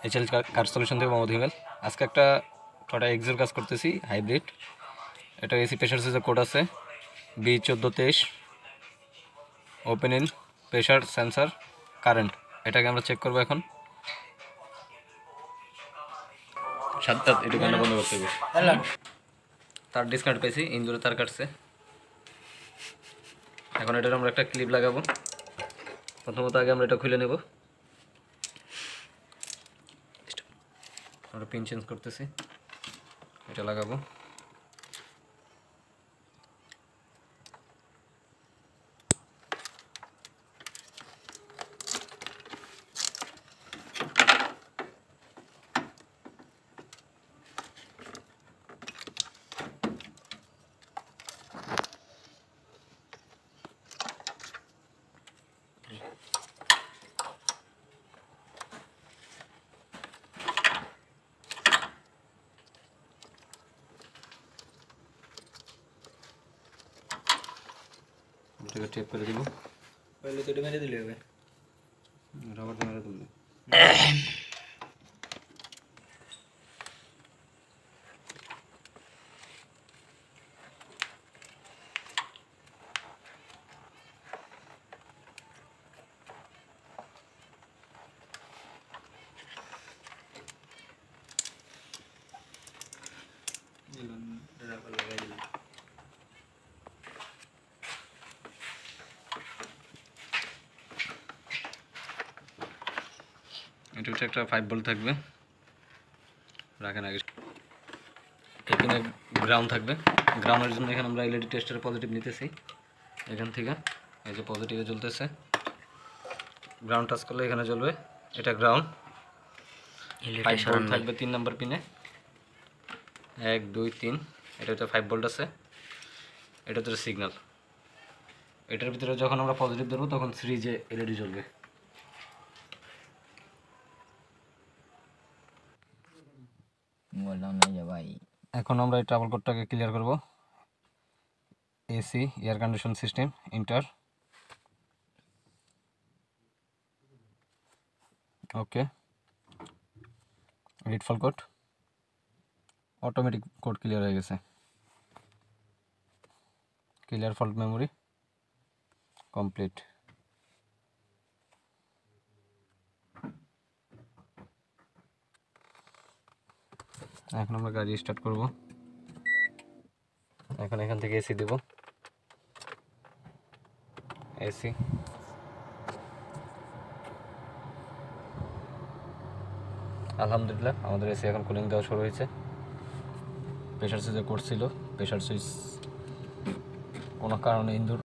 HL কার solution থেকে মোহাম্মদ হিমেল। আজকে একটা টটা এক্সের কাজ করতেছি হাইব্রিড। এটা এসি প্রেশার সুইচের কোড আছে B1423 open in pressure sensor current. এটাকে আমরা চেক করবো এখন। সাতটা এটা কান্না বন্ধ করতে হবে। তার ডিসকাউন্ট পেয়েছি, ইন্দুরে তার কাটছে। এখন এটার আমরা একটা ক্লিপ লাগাবো। প্রথমত আগে আমরা এটা খুলে নেব। আমরা পিন চেঞ্জ করতেছি, এটা লাগাবো। এটাকে টেপ করে দিব। पहले तो मेरे दिले हुए রাবার ক্যামেরা তুলবে। रबर लगा दिले এটা হচ্ছে একটা 5 ভোল্ট থাকবে, রাখেন আগে। এখানে গ্রাউন্ড থাকবে। গ্রাউন্ডের জন্য এখানে আমরা এলইডি টেস্টার পজিটিভ নিতেছি। এখান থেকে এই যে পজিটিভে জ্বলতেছে, গ্রাউন্ড টাচ করলে এখানে জ্বলবে। এটা গ্রাউন্ড। 5 ভোল্ট থাকবে 3 নম্বর পিনে, 1 2 3। এটা হচ্ছে 5 ভোল্ট আছে। এটা হচ্ছে সিগন্যাল। এটার ভিতরে যখন আমরা পজিটিভ ধরবো তখন সিরিজে এলইডি জ্বলবে। বললাম না যে ভাই এখন আমরা এই ট্রাবল কোডটাকে ক্লিয়ার করব। AC air condition system enter. Okay, read fault code, automatic code clear হয়ে গেছে। Clear fault memory complete. এখন আমরা গাড়ি স্টার্ট করব। এখন এখান থেকে এসি দেব। এসি আলহামদুলিল্লাহ আমাদের এসি এখন কুলিং দেওয়া শুরু হয়েছে। প্রেশার সুইচে কোড ছিল, প্রেশার সুইচ কোনো কারণে ইন্দুর